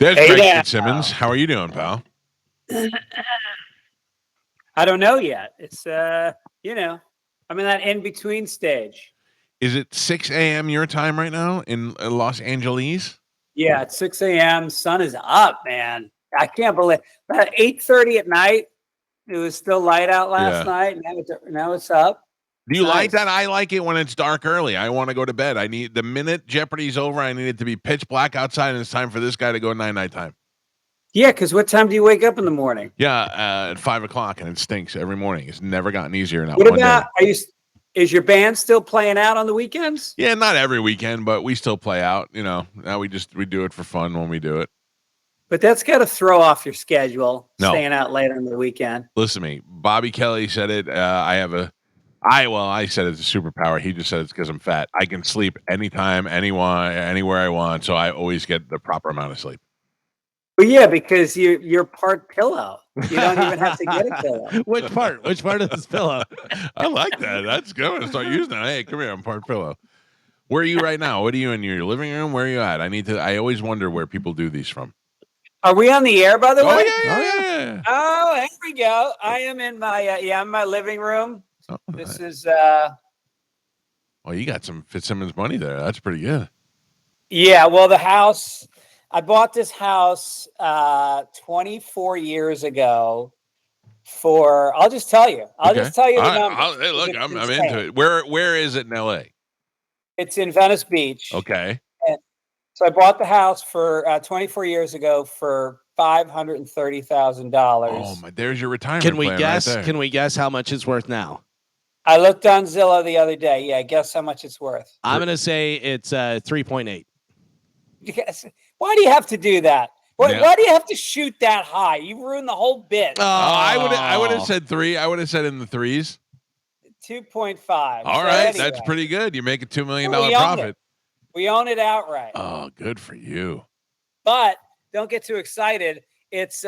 There's Hey Greg now. Fitzsimmons. How are you doing, pal? I don't know yet. It's I'm in that in between stage. Is it 6 a.m. your time right now in Los Angeles? Yeah, it's 6 a.m. Sun is up, man. I can't believe about 8:30 at night. It was still light out last Yeah. night. Now it's up. Do It's you like nice. that? I like it when it's dark early. I want to go to bed. I need the minute Jeopardy's over, I need it to be pitch black outside, and it's time for this guy to go night time. Yeah, because what time do you wake up in the morning? Yeah, at 5 o'clock, and it stinks every morning. It's never gotten easier. Not What one about day. is your band still playing out on the weekends? Yeah, not every weekend, but we still play out. Now we do it for fun when we do it. But that's got to throw off your schedule, No. staying out late on the weekend. Listen to me. Bobby Kelly said it. I said it's a superpower. He just said it's because I'm fat. I can sleep anytime, anyone, anywhere I want. So I always get the proper amount of sleep. Well, yeah, because you're part pillow. You don't even have to get a pillow. Which part? Which part of this pillow? I like that. That's good. I'm gonna start using that. Hey, come here. I'm part pillow. Where are you right now? What are you in your living room? Where are you at? I always wonder where people do these from. Are we on the air, by the way? Yeah. Oh, here we go. I am in my I'm in my living room. Oh, This is well, you got some Fitzsimmons money there. That's pretty good. yeah. Well, the house. I bought this house 24 years ago for. I'll just tell you. I'll just tell you the number. Hey, look, I'm into it. Where is it in L.A.? It's in Venice Beach. Okay. So I bought the house for 24 years ago for $530,000. Oh my! There's your retirement. Can we plan guess? Right there. Can we guess how much it's worth now? I looked on Zillow the other day. Yeah, guess how much it's worth. I'm gonna say it's 3.8. Yes. Why do you have to do that? Why do you have to shoot that high? You ruined the whole bit. I would have said 3. I would have said in the 3s. 2.5. All right, that's pretty good. You make a $2 million profit. We own it outright. Oh, good for you. But don't get too excited. It's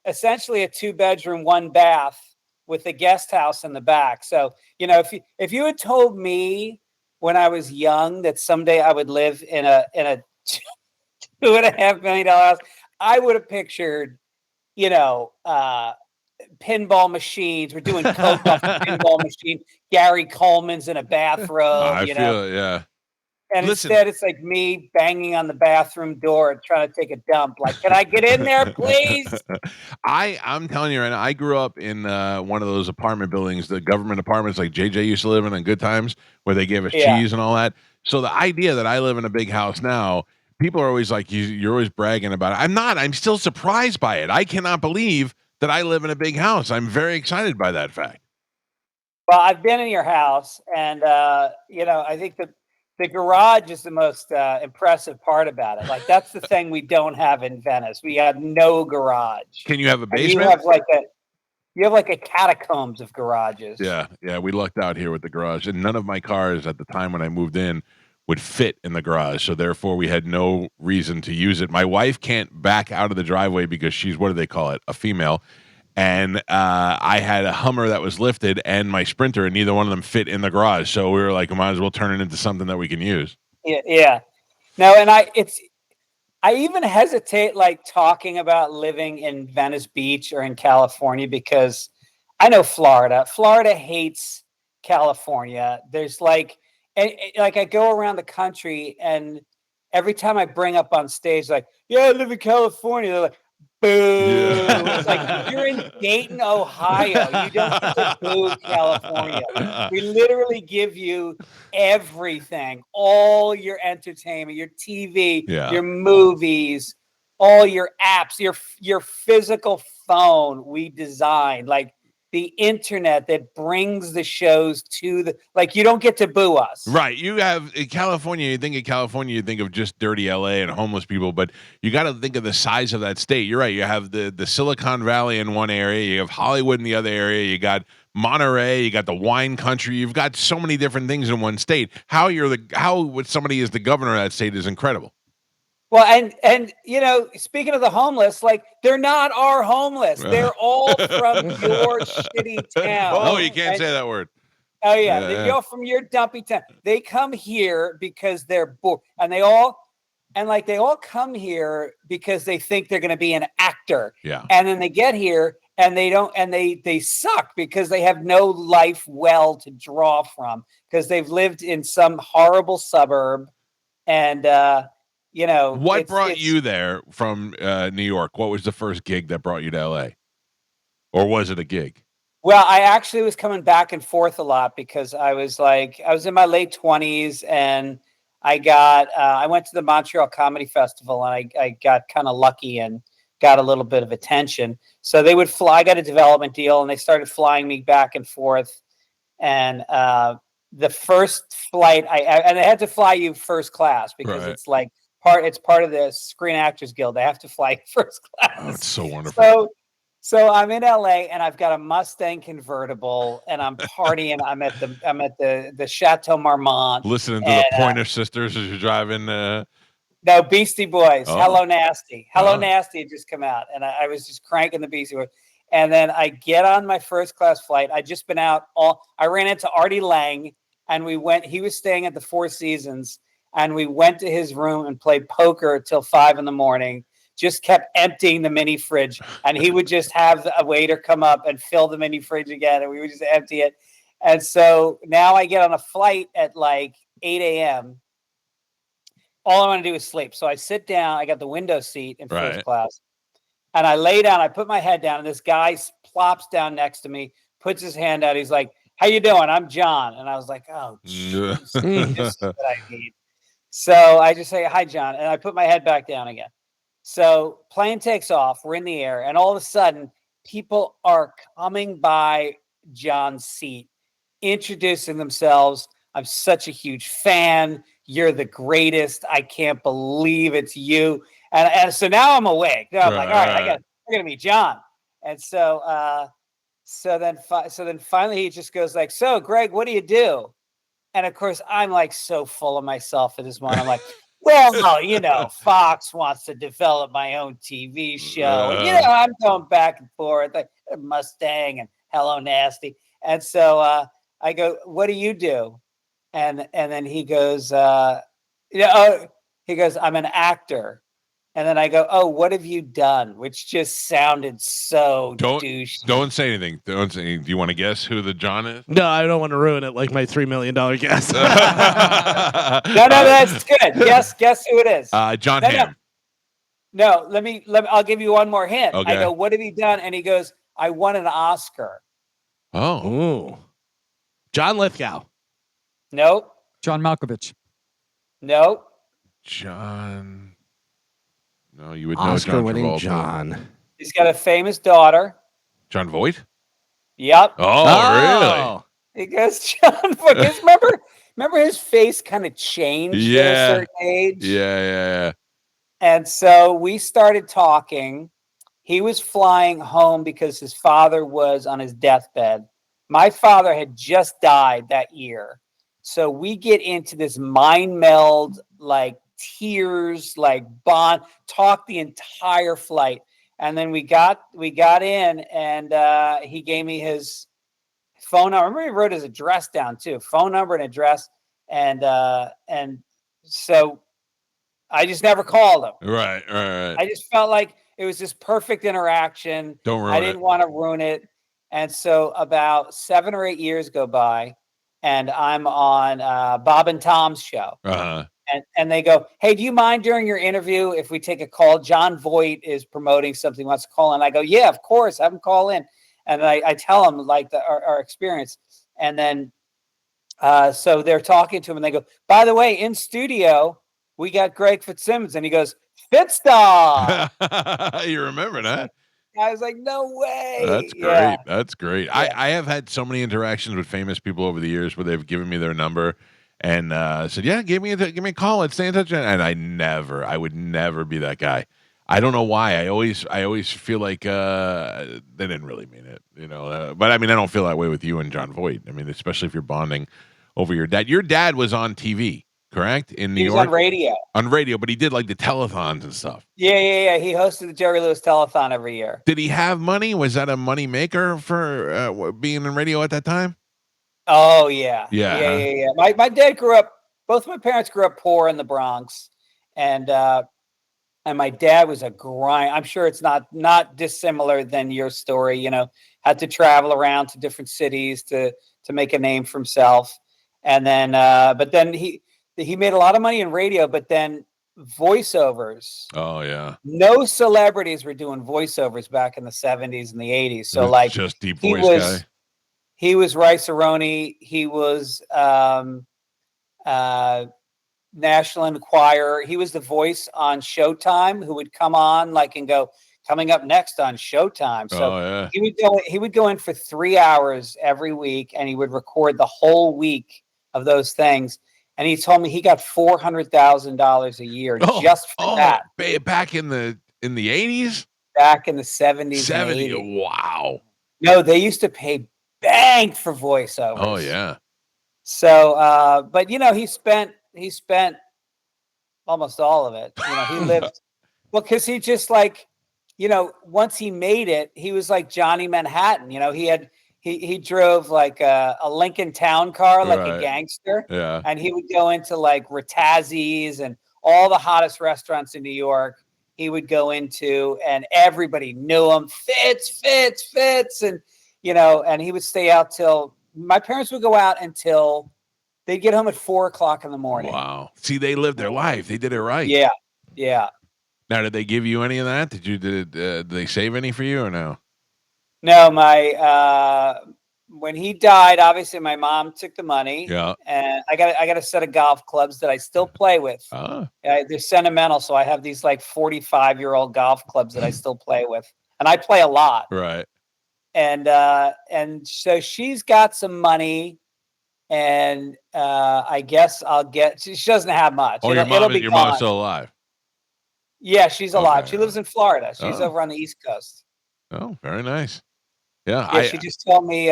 essentially a 2-bedroom, 1-bath with a guest house in the back. So, if you had told me when I was young that someday I would live in a $2.5 million house, I would have pictured, pinball machines. We're doing coke off the pinball machine. Gary Coleman's in a bathrobe. I feel it, yeah. And instead, it's like me banging on the bathroom door trying to take a dump. Like, can I get in there, please? I'm telling you right now, I grew up in one of those apartment buildings, the government apartments like JJ used to live in Good Times, where they gave us cheese and all that. So the idea that I live in a big house now, people are always like, you're always bragging about it. I'm not. I'm still surprised by it. I cannot believe that I live in a big house. I'm very excited by that fact. Well, I've been in your house, and, I think the garage is the most impressive part about it. Like, that's the thing we don't have in Venice. We have no garage. Can you have a basement? You have like a catacombs of garages. Yeah. We lucked out here with the garage, and none of my cars at the time when I moved in would fit in the garage. So therefore, we had no reason to use it. My wife can't back out of the driveway because she's, what do they call it? A female. And I had a Hummer that was lifted and my Sprinter, and neither one of them fit in the garage. So we were like, we might as well turn it into something that we can use. Yeah. No, and I even hesitate like talking about living in Venice Beach or in California because I know Florida. Florida hates California. There's like I go around the country, and every time I bring up on stage, like, yeah, I live in California, they're like, boo. Yeah. It's like, you're in Dayton, Ohio. You don't get to boo California. We literally give you everything, all your entertainment, your TV, your movies, all your apps, your physical phone we designed, like the internet that brings the shows to you don't get to boo us. Right. You have in California, you think of just dirty LA and homeless people, but you got to think of the size of that state. You're right. You have the Silicon Valley in one area, you have Hollywood in the other area, you got Monterey, you got the wine country, you've got so many different things in one state. How somebody is the governor of that state is incredible. Well, and speaking of the homeless, like, they're not our homeless. They're all from your shitty town. Oh, you can't say that word. Oh, yeah. They're all from your dumpy town. They come here because they're bored. And they all And like they all come here because they think they're going to be an actor. Yeah. And then they get here and they don't, and they suck because they have no life well to draw from because they've lived in some horrible suburb. And, What brought you there from New York? What was the first gig that brought you to LA? Or was it a gig? Well, I actually was coming back and forth a lot because I was in my late 20s and I went to the Montreal Comedy Festival and I got kind of lucky and got a little bit of attention. So they would fly, I got a development deal and they started flying me back and forth. And the first flight and they had to fly you first class because Right. it's like it's part of the Screen Actors Guild. They have to fly you first class. Oh, it's so wonderful. So I'm in LA and I've got a Mustang convertible and I'm partying. I'm at the Chateau Marmont. Listening to the Pointer Sisters as you're driving. No, Beastie Boys. Oh. Hello Nasty. Hello Oh. Nasty had just come out and I was just cranking the Beastie Boys. And then I get on my first class flight. I just been out I ran into Artie Lang and he was staying at the Four Seasons and we went to his room and played poker till 5 a.m. Just kept emptying the mini fridge and he would just have a waiter come up and fill the mini fridge again and we would just empty it. And so now I get on a flight at like 8 a.m. All I want to do is sleep. So I sit down, I got the window seat in first class and I lay down, I put my head down and this guy plops down next to me, puts his hand out. He's like, "How you doing? I'm John." And I was like, "Oh, geez, this is what I need." So I just say, "Hi, John." And I put my head back down again. So plane takes off, we're in the air, and all of a sudden, people are coming by John's seat, introducing themselves. "I'm such a huge fan. You're the greatest. I can't believe it's you." And so now I'm awake. Now I'm like, all right, we're gonna meet John. And so then finally he just goes like, "So Greg, what do you do?" And of course, I'm like so full of myself at this moment. I'm like, "Well, Fox wants to develop my own TV show. And, I'm going back and forth, like Mustang and Hello Nasty." And so I go, "What do you do?" And then he goes, he goes, "I'm an actor." And then I go, "Oh, what have you done?" Which just sounded so douchey. Don't say anything. Do you want to guess who the John is? No, I don't want to ruin it like my $3 million guess. No, that's good. Guess who it is. John Hamm. No, let me. I'll give you one more hint. Okay. I go, "What have you done?" And he goes, "I won an Oscar." Oh. Ooh. John Lithgow. Nope. John Malkovich. Nope. John. No, you would know Oscar-winning John Travolta. John. He's got a famous daughter. John Voight? Yep. Oh, really? He goes, John Voight. Remember his face kind of changed at a certain age? Yeah. And so we started talking. He was flying home because his father was on his deathbed. My father had just died that year. So we get into this mind meld, like tears, like bond, talk the entire flight. And then we got in and he gave me his phone number. I remember he wrote his address down too, phone number and address. And so I just never called him. Right. I just felt like it was this perfect interaction. Don't ruin I didn't want to ruin it. And so about 7 or 8 years go by and I'm on Bob and Tom's show. Uh-huh. And they go, "Hey, do you mind during your interview if we take a call? John Voight is promoting something, wants to call in." I go, "Yeah, of course, have him call in." And I tell them like our experience. And then so they're talking to him and they go, "By the way, in studio, we got Greg Fitzsimmons." And he goes, "Fitzdog." You remember that? I was like, "No way." That's great. Yeah. That's great. Yeah. I have had so many interactions with famous people over the years where they've given me their number and said, "Yeah, give me a call. Let's stay in touch." And I would never be that guy. I don't know why. I always feel like they didn't really mean it, But I mean, I don't feel that way with you and John Voight. I mean, especially if you're bonding over your dad. Your dad was on TV, correct? In New York? He was on radio. On radio, but he did like the telethons and stuff. Yeah. He hosted the Jerry Lewis Telethon every year. Did he have money? Was that a money maker for being in radio at that time? Oh, yeah. Yeah. My dad grew up, both my parents grew up poor in the Bronx. and my dad was a grind. I'm sure it's not dissimilar than your story. Had to travel around to different cities to make a name for himself, and then but then he made a lot of money in radio, but then voiceovers. Oh yeah. No celebrities were doing voiceovers back in the 70s and the 80s. It So was like just deep he voice guy. was Rice-A-Roni. He was National Enquirer. He was the voice on Showtime who would come on and go, coming up next on Showtime. So Oh yeah. he would go in for 3 hours every week, and he would record the whole week of those things. And he told me he got $400,000 a year just for that. Back in the 80s? Back in the 70s 70. and 80s. Wow. No, they used to pay bank for voiceovers. Oh yeah. So but he spent almost all of it. He lived because he just once he made it, he was like Johnny Manhattan. He drove like a Lincoln Town car, like a Right. gangster. Yeah. And he would go into like Rattazzi's and all the hottest restaurants in New York. He would go into, and everybody knew him. Fitz, and and he would stay out till my parents would go out until they'd get home at 4:00 in the morning. Wow. See, they lived their life. They did it right. Yeah. Yeah. Now, did they give you any of that? Did they save any for you or no? No, when he died, obviously my mom took the money. Yeah. And I got a set of golf clubs that I still play with. They're sentimental, so I have these like 45-year-old golf clubs that I still play with, and I play a lot. Right. And so she's got some money, and I guess I'll get. She doesn't have much. Oh, your mom's still alive. Yeah, she's alive. Okay. She lives in Florida. She's over on the East Coast. Oh, very nice. Yeah, Yeah, she just told me.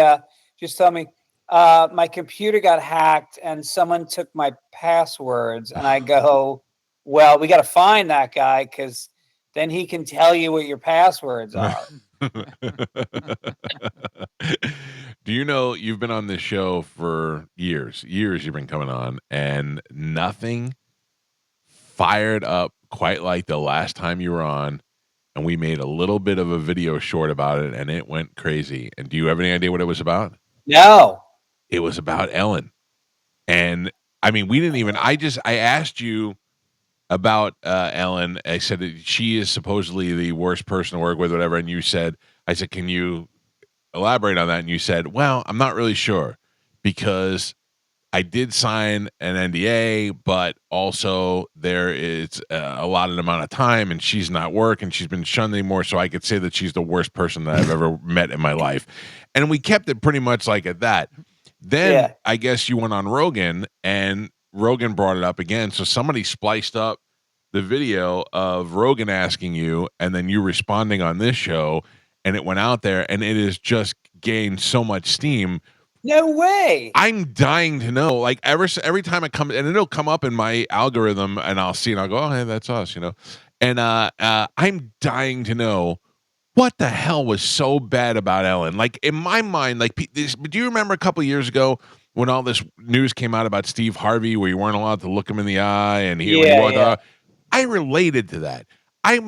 My computer got hacked and someone took my passwords. And I go, well, we got to find that guy because then he can tell you what your passwords are. Do you know you've been on this show for years? Years you've been coming on, and nothing fired up quite like the last time you were on. And we made a little bit of a video short about it, and it went crazy. And do you have any idea what it was about? No. It was about Ellen. And I mean, we didn't even. I asked you about Ellen. I said that she is supposedly the worst person to work with, whatever. And you said, I said, can you elaborate on that? And you said, well, I'm not really sure because I did sign an NDA, but also there is a lot of amount of time, and she's not working. She's been shunned anymore, so I could say that she's the worst person that I've ever met in my life. And we kept it pretty much like at that. Then I guess you went on Rogan, and Rogan brought it up again. So somebody spliced up the video of Rogan asking you, and then you responding on this show, and it went out there, and it has just gained so much steam. No way. I'm dying to know. Like every time it comes, and it'll come up in my algorithm, and I'll see, and I'll go, "Oh, hey, that's us," And I'm dying to know what the hell was so bad about Ellen. Like in my mind, do you remember a couple of years ago when all this news came out about Steve Harvey, where you weren't allowed to look him in the eye, and I related to that. I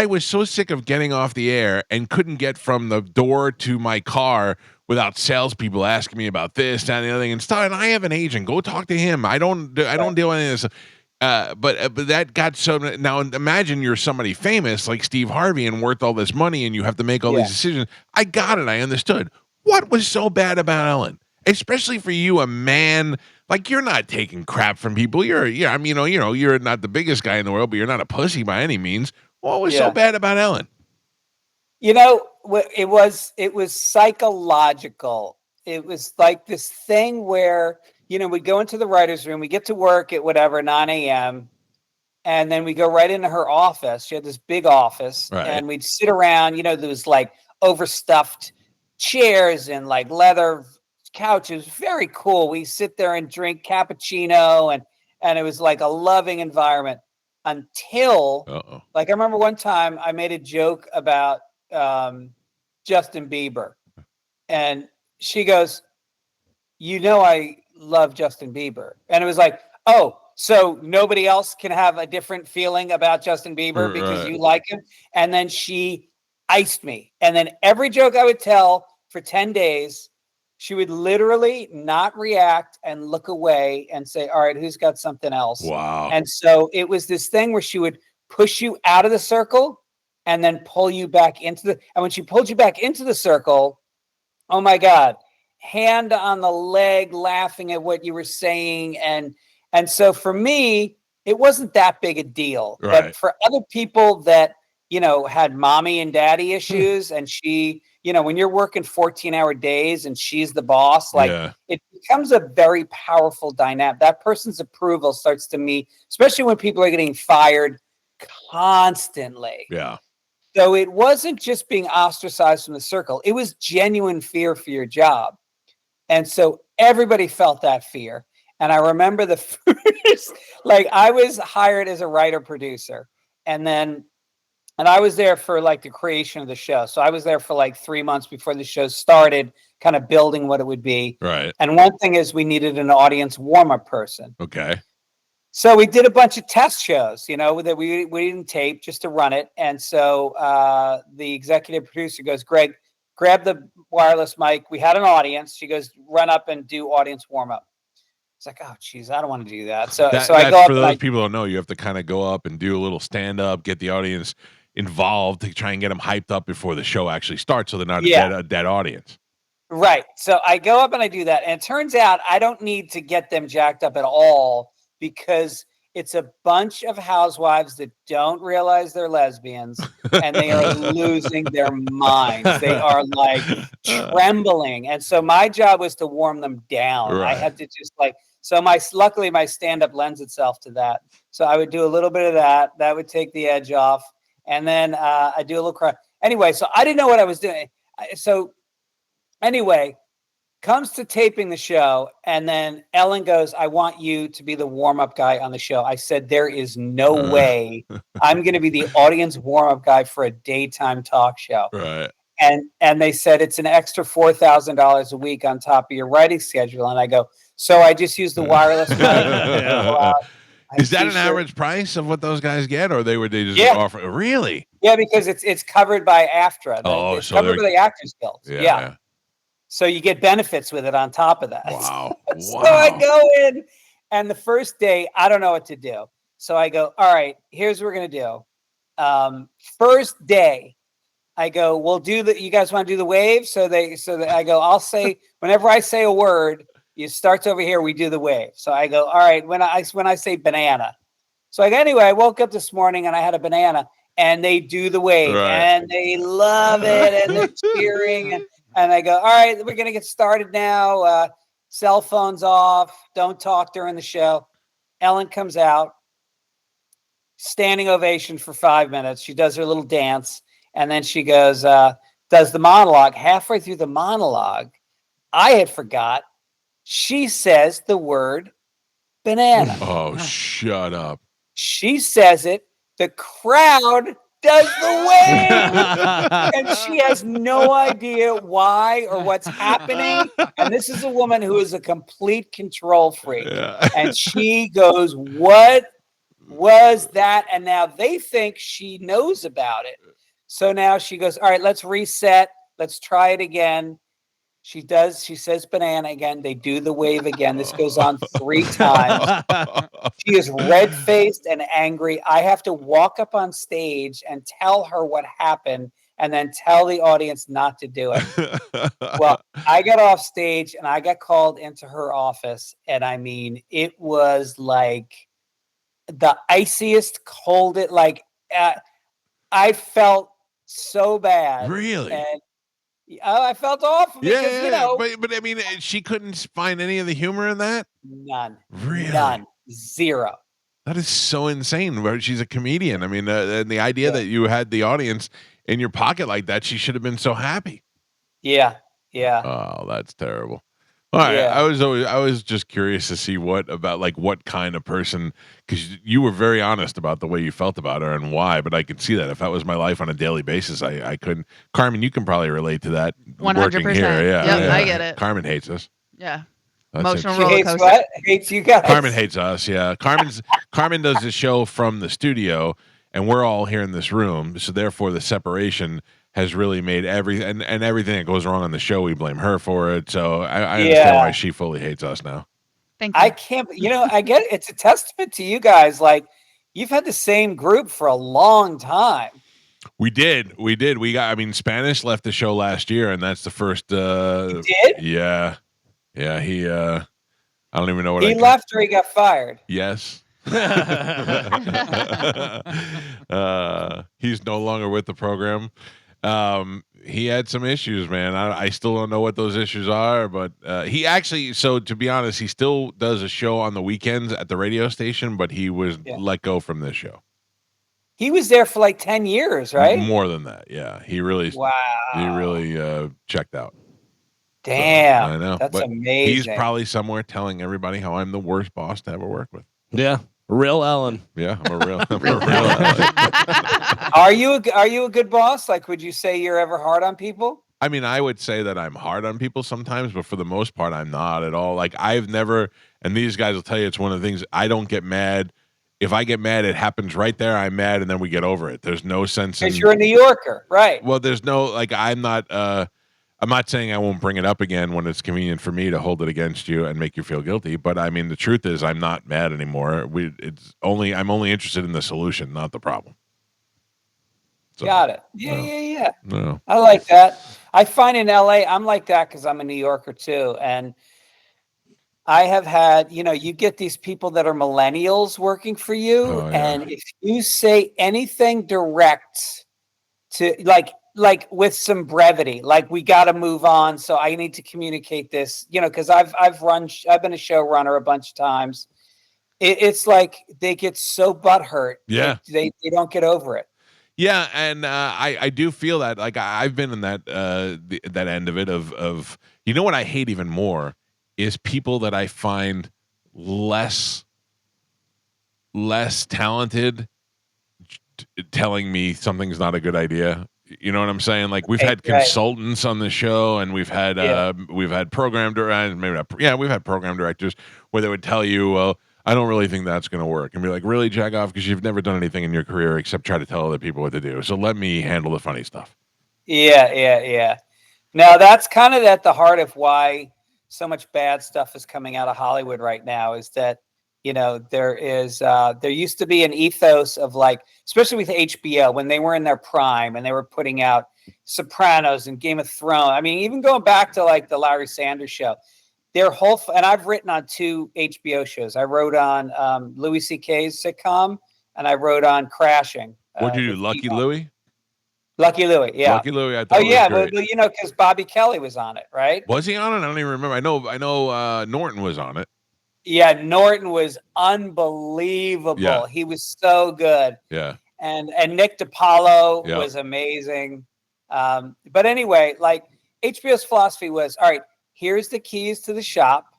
was so sick of getting off the air and couldn't get from the door to my car without salespeople asking me about this, that, and the other thing and stuff. And I have an agent. Go talk to him. I don't deal with any of this. But that got so. Now imagine you're somebody famous like Steve Harvey and worth all this money, and you have to make all these decisions. I got it. I understood. What was so bad about Ellen? Especially for you, a man. Like, you're not taking crap from people. You're not the biggest guy in the world, but you're not a pussy by any means. What was so bad about Ellen? It was psychological. It was like this thing where, we'd go into the writer's room, we get to work at 9 a.m., and then we go right into her office. She had this big office, and we'd sit around, there was like overstuffed chairs and like leather couches. Very cool. We sit there and drink cappuccino, and it was like a loving environment until, like, I remember one time I made a joke about Justin Bieber, and she goes, I love Justin Bieber. And it was like, oh, so nobody else can have a different feeling about Justin Bieber because Right. you like him. And then she iced me. And then every joke I would tell for 10 days, she would literally not react and look away and say, all right, who's got something else? Wow. And so it was this thing where she would push you out of the circle and then pull you back into and when she pulled you back into the circle, oh my God, hand on the leg, laughing at what you were saying. And so for me, it wasn't that big a deal. Right. But for other people that, had mommy and daddy issues, and she, when you're working 14-hour days and she's the boss, it becomes a very powerful dynamic. That person's approval starts to meet, especially when people are getting fired constantly. Yeah. So it wasn't just being ostracized from the circle. It was genuine fear for your job. And so everybody felt that fear. And I remember the first, I was hired as a writer producer, and I was there for the creation of the show. So I was there for 3 months before the show started, kind of building what it would be. Right. And one thing is we needed an audience warm-up person. Okay. So we did a bunch of test shows, that we didn't tape just to run it. And so the executive producer goes, Greg, grab the wireless mic. We had an audience. She goes, run up and do audience warm-up. It's like, oh, geez, I don't want to do that. So I go up. For those people who don't know, you have to kind of go up and do a little stand-up, get the audience involved to try and get them hyped up before the show actually starts, so they're not a dead audience. Right. So I go up and I do that. And it turns out I don't need to get them jacked up at all, because it's a bunch of housewives that don't realize they're lesbians, and they are losing their minds. They are trembling. And so my job was to warm them down. Right. I had to just luckily my stand-up lends itself to that. So I would do a little bit of that. That would take the edge off. And then I do a little cry. Anyway, so I didn't know what I was doing. So anyway, comes to taping the show, and then Ellen goes, I want you to be the warm-up guy on the show. I said, there is no way I'm going to be the audience warm-up guy for a daytime talk show. Right. And they said, it's an extra $4,000 a week on top of your writing schedule. And I go, so I just use the wireless mic. Is that an average price of what those guys get, or they just offer? Really? Yeah, because it's covered by AFTRA. It's So covered by the Actors Guild. Yeah. So you get benefits with it on top of that. Wow. So I go in, and the first day, I don't know what to do. So I go, all right, here's what we're going to do. First day, I go, you guys want to do the wave? So I go, I'll say, whenever I say a word, it starts over here, we do the wave. So I go, all right, when I say banana. So anyway, I woke up this morning and I had a banana, and they do the wave, and they love it, and they're cheering, and I go, all right, we're going to get started now. Cell phones off. Don't talk during the show. Ellen comes out, standing ovation for 5 minutes. She does her little dance, and then she goes, does the monologue. Halfway through the monologue, I had forgot. She says the word banana. Oh, shut up. She says it. The crowd does the wave. And she has no idea why or what's happening. And this is a woman who is a complete control freak. Yeah. And she goes, what was that? And now they think she knows about it. So now she goes, all right, let's reset. Let's try it again. She says banana again. They do the wave again. This goes on 3 times. She is red-faced and angry. I have to walk up on stage and tell her what happened, and then tell the audience not to do it. Well, I got off stage and I got called into her office. And I mean, it was like the iciest, coldest, I felt so bad. Really? And I felt awful because, but I mean, she couldn't find any of the humor in that? None. Really? None. Zero. That is so insane. But she's a comedian. I mean, and the idea that you had the audience in your pocket like that, she should have been so happy. Yeah. Yeah. Oh, that's terrible. All right. Yeah. I was just curious to see what kind of person, because you were very honest about the way you felt about her and why, but I could see that if that was my life on a daily basis, I couldn't. Carmen, you can probably relate to that. 100%. Working here. Yeah, Yep, I get it. Carmen hates us. Yeah. Emotional She roller hates coaster. what? Hates you guys. Carmen hates us. Yeah, Carmen does the show from the studio, and we're all here in this room. So therefore, the separation has really made everything and everything that goes wrong on the show. We blame her for it. So I understand why she fully hates us now. Thank you. I can't. I get it. It's a testament to you guys. Like you've had the same group for a long time. We did. We got. I mean, Spanish left the show last year, and that's the first. He did? Yeah. He. I don't even know what He left or he got fired. Yes. He's no longer with the program. He had some issues, man. I still don't know what those issues are, but he actually. So to be honest, he still does a show on the weekends at the radio station, but he was let go from this show. He was there for like 10 years, right? More than that, yeah. He really checked out. Damn, so, I know. That's but amazing. He's probably somewhere telling everybody how I'm the worst boss to ever work with. Yeah. Real Ellen. Yeah, I'm a real Ellen. Are you a good boss? Like, would you say you're ever hard on people? I mean, I would say that I'm hard on people sometimes, but for the most part, I'm not at all. Like, I've never, and these guys will tell you, it's one of the things, I don't get mad. If I get mad, it happens right there. I'm mad, and then we get over it. There's no sense in. Because you're a New Yorker, right? Well, there's no, like, I'm not saying I won't bring it up again when it's convenient for me to hold it against you and make you feel guilty. But I mean, the truth is, I'm not mad anymore. I'm only interested in the solution, not the problem. So, Got it. Yeah. No. I like that. I find in LA, I'm like that because I'm a New Yorker too. And I have had, you get these people that are millennials working for you. Oh, yeah. And if you say anything direct to like with some brevity, like we got to move on. So I need to communicate this, because I've been a showrunner a bunch of times. It's like they get so butthurt. Yeah. They don't get over it. Yeah, and I do feel that, like, I've been in that that end of it of what I hate even more is people that I find less talented telling me something's not a good idea. You know what I'm saying? Like, we've had consultants on the show, and we've had program directors. We've had program directors where they would tell you, well, I don't really think that's going to work. And be like, really, jack off, because you've never done anything in your career except try to tell other people what to do. So let me handle the funny stuff. Yeah. Now, that's kind of at the heart of why so much bad stuff is coming out of Hollywood right now, is that, there used to be an ethos of, like, especially with HBO, when they were in their prime and they were putting out Sopranos and Game of Thrones. I mean, even going back to like the Larry Sanders Show. Their whole, and I've written on 2 HBO shows. I wrote on Louis C.K.'s sitcom, and I wrote on Crashing. What'd you do, Lucky Louie? Lucky Louie, yeah. Lucky Louie, I thought. Well, because Bobby Kelly was on it, right? Was he on it? I don't even remember. I know. Norton was on it. Yeah, Norton was unbelievable. Yeah. He was so good. Yeah. And Nick DiPaolo was amazing. But anyway, like, HBO's philosophy was, all right, here's the keys to the shop,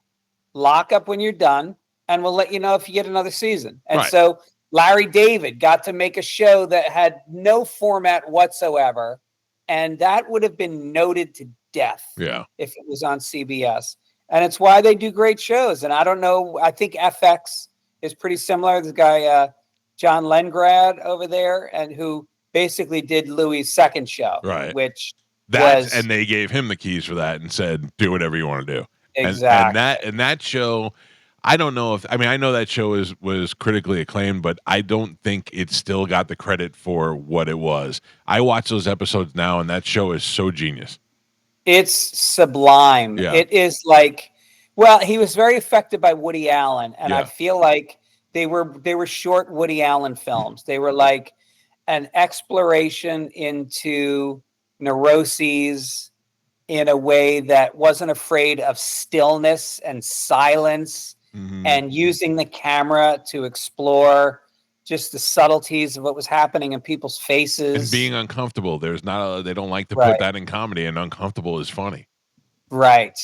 lock up when you're done, and we'll let you know if you get another season. And so Larry David got to make a show that had no format whatsoever, and that would have been noted to death if it was on CBS. And it's why they do great shows. And I don't know, I think FX is pretty similar. This guy, John Lengrad over there, and who basically did Louis' second show, which and they gave him the keys for that and said, do whatever you want to do. Exactly. And that show, I don't know I know that show was critically acclaimed, but I don't think it still got the credit for what it was. I watch those episodes now, and that show is so genius. It's sublime. Yeah. It is like, well, he was very affected by Woody Allen, and I feel like they were short Woody Allen films. They were like an exploration into neuroses in a way that wasn't afraid of stillness and silence, and using the camera to explore just the subtleties of what was happening in people's faces and being uncomfortable. They don't like to put that in comedy, and uncomfortable is funny. Right.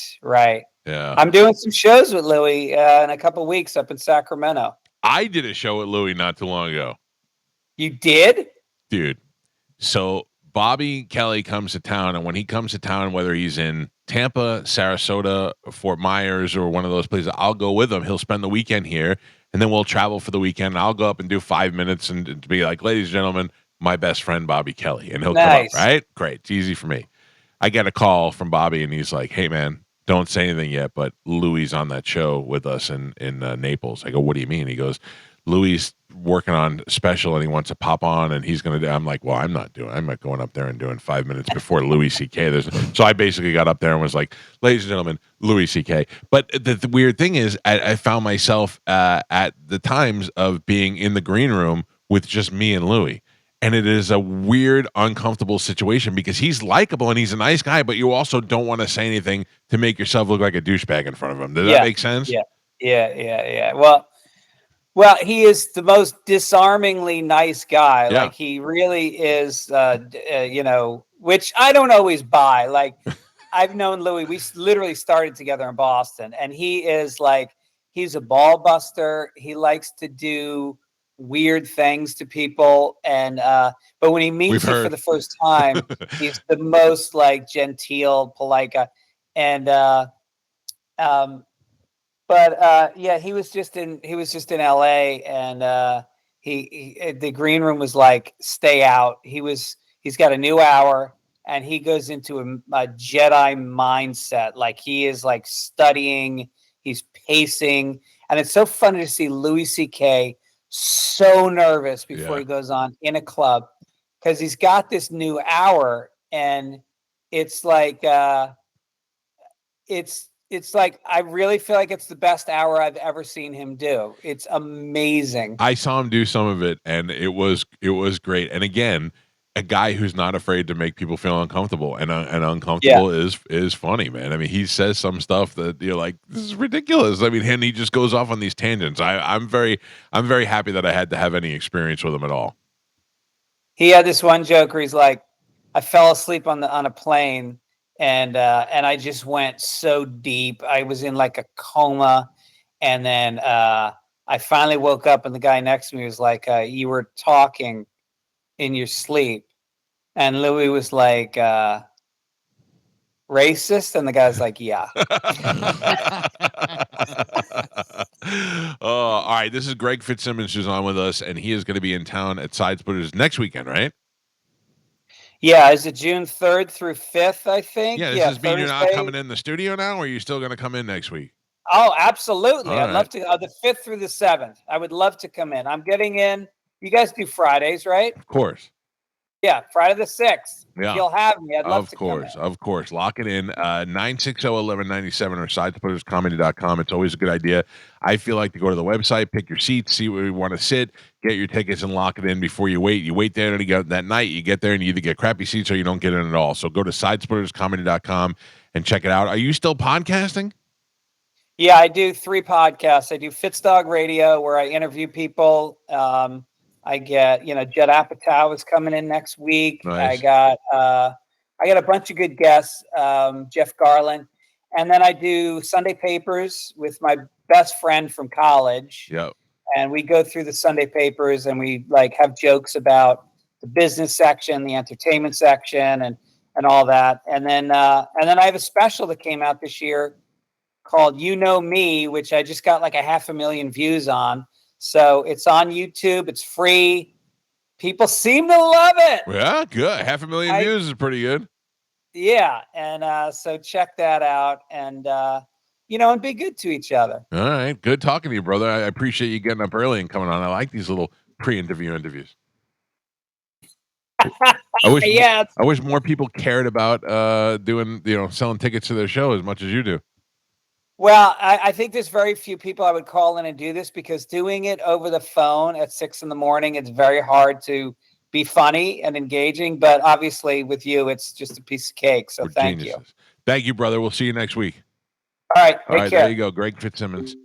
Yeah. I'm doing some shows with Louis in a couple of weeks up in Sacramento. I did a show with Louis not too long ago. You did? Dude. So Bobby Kelly comes to town, and when he comes to town, whether he's in Tampa, Sarasota, Fort Myers, or one of those places, I'll go with him. He'll spend the weekend here, and then we'll travel for the weekend. And I'll go up and do 5 minutes and to be like, ladies and gentlemen, my best friend Bobby Kelly, and he'll come up. Nice. Right? Great. It's easy for me. I get a call from Bobby, and he's like, "Hey, man, don't say anything yet, but Louis on that show with us in Naples." I go, "What do you mean?" He goes, "Louis working on special, and he wants to pop on, and he's going to do." I'm like, "Well, I'm not going up there and doing 5 minutes before Louis C.K." So I basically got up there and was like, "Ladies and gentlemen, Louis C.K." But the weird thing is, I found myself at the times of being in the green room with just me and Louis. And it is a weird, uncomfortable situation because he's likable and he's a nice guy, but you also don't want to say anything to make yourself look like a douchebag in front of him. Does that make sense? Yeah. Well, he is the most disarmingly nice guy. Yeah. Like he really is, which I don't always buy. Like I've known Louis. We literally started together in Boston, and he is like, he's a ball buster. He likes to do weird things to people, and but when he meets you for the first time, he's the most like genteel, polite guy. And yeah, he was just in LA, and the green room was like, stay out. He's got a new hour, and he goes into a Jedi mindset. Like he is like studying, he's pacing, and it's so funny to see Louis C.K. so nervous before he goes on in a club, because he's got this new hour, and it's like it's like, I really feel like it's the best hour I've ever seen him do. It's amazing. I saw him do some of it, and it was great. And again, a guy who's not afraid to make people feel uncomfortable, and uncomfortable is funny, man. I mean, he says some stuff that you're like, this is ridiculous. I mean, and he just goes off on these tangents. I'm very happy that I had to have any experience with him at all. He had this one joke where he's like, I fell asleep on a plane, and I just went so deep. I was in like a coma, and then I finally woke up, and the guy next to me was like, you were talking in your sleep. And Louis was like, racist? And the guy's like, yeah. All right. This is Greg Fitzsimmons who's on with us, and he is going to be in town at Side Splitters next weekend, right? Yeah. Is it June 3rd through 5th, I think? Yeah. Does this mean you're not coming in the studio now, or are you still going to come in next week? Oh, absolutely. I'd love to. The 5th through the 7th. I would love to come in. I'm getting in. You guys do Fridays, right? Of course. Yeah, Friday the 6th. Yeah. You'll have me. I'd love to come in. Of course. Lock it in. 960-1197 or sidesplitterscomedy.com. It's always a good idea. I feel like to go to the website, pick your seats, see where you want to sit, get your tickets, and lock it in before you wait. You wait there that night. You get there, and you either get crappy seats or you don't get in at all. So go to sidesplitterscomedy.com and check it out. Are you still podcasting? Yeah, I do 3 podcasts. I do Fitz Dog Radio, where I interview people. I get, Judd Apatow is coming in next week. Nice. I got a bunch of good guests, Jeff Garland. And then I do Sunday Papers with my best friend from college. Yep. And we go through the Sunday Papers, and we like have jokes about the business section, the entertainment section, and all that. And then I have a special that came out this year called You Know Me, which I just got like 500,000 views on. So it's on YouTube. It's free. People seem to love it. Yeah, good. 500,000 views is pretty good. Yeah. And so check that out, and, and be good to each other. All right. Good talking to you, brother. I appreciate you getting up early and coming on. I like these little pre-interview interviews. I wish more people cared about doing, selling tickets to their show as much as you do. Well, I think there's very few people I would call in and do this, because doing it over the phone at 6 a.m, it's very hard to be funny and engaging. But obviously with you, it's just a piece of cake. So thank you. Thank you, brother. We'll see you next week. All right. All right. Care. There you go. Greg Fitzsimmons.